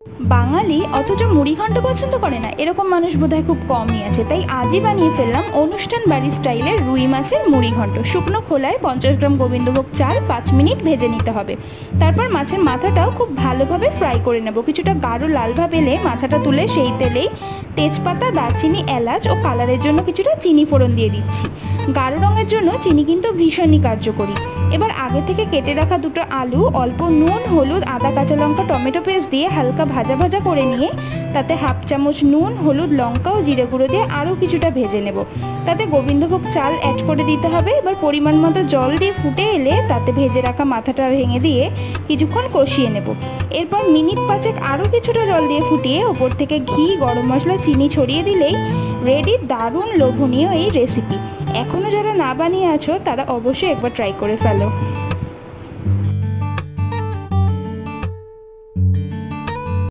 বাঙালি অথচ মুড়িঘণ্ট পছন্দ করে না এরকম মানুষ বোধহয় খুব কমই আছে। তাই আজই বানিয়ে ফেললাম অনুষ্ঠান বাড়ি স্টাইলের রুই মাছের মুড়িঘণ্ট। শুকনো খোলায় 50 গ্রাম গোবিন্দভোগ চাল 5 মিনিট ভেজে নিতে হবে। তারপর মাছের মাথাটাও খুব ভালোভাবে ফ্রাই করে নেব। কিছুটা গাঢ় লাল ভাব এলে মাথাটা তুলে সেই তেলেই তেজপাতা, দারচিনি, এলাচ ও কালারের জন্য কিছুটা চিনি ফোড়ন দিয়ে দিচ্ছি। গাঢ় রঙের জন্য চিনি কিন্তু ভীষণই কার্যকরী। এবার আগে থেকে কেটে রাখা দুটো আলু, অল্প নুন, হলুদ, আদা, কাঁচা লঙ্কা, টমেটো পেস্ট দিয়ে হালকা ভাজা ভাজা করে নিয়ে তাতে হাফ চামচ নুন, হলুদ, লঙ্কা ও জিরে গুঁড়ো দিয়ে আরও কিছুটা ভেজে নেব। তাতে গোবিন্দভোগ চাল অ্যাড করে দিতে হবে। এবার পরিমাণ মতো জল দিয়ে ফুটে এলে তাতে ভেজে রাখা মাথাটা ভেঙে দিয়ে কিছুক্ষণ কষিয়ে নেব। এরপর মিনিট 5 আরও কিছুটা জল দিয়ে ফুটিয়ে ওপর থেকে ঘি, গরম মশলা, চিনি ছড়িয়ে দিলেই রেডি দারুণ লোভনীয় এই রেসিপি। এখনও যারা না বানিয়ে আছো তারা অবশ্যই একবার ট্রাই করে ফেলো।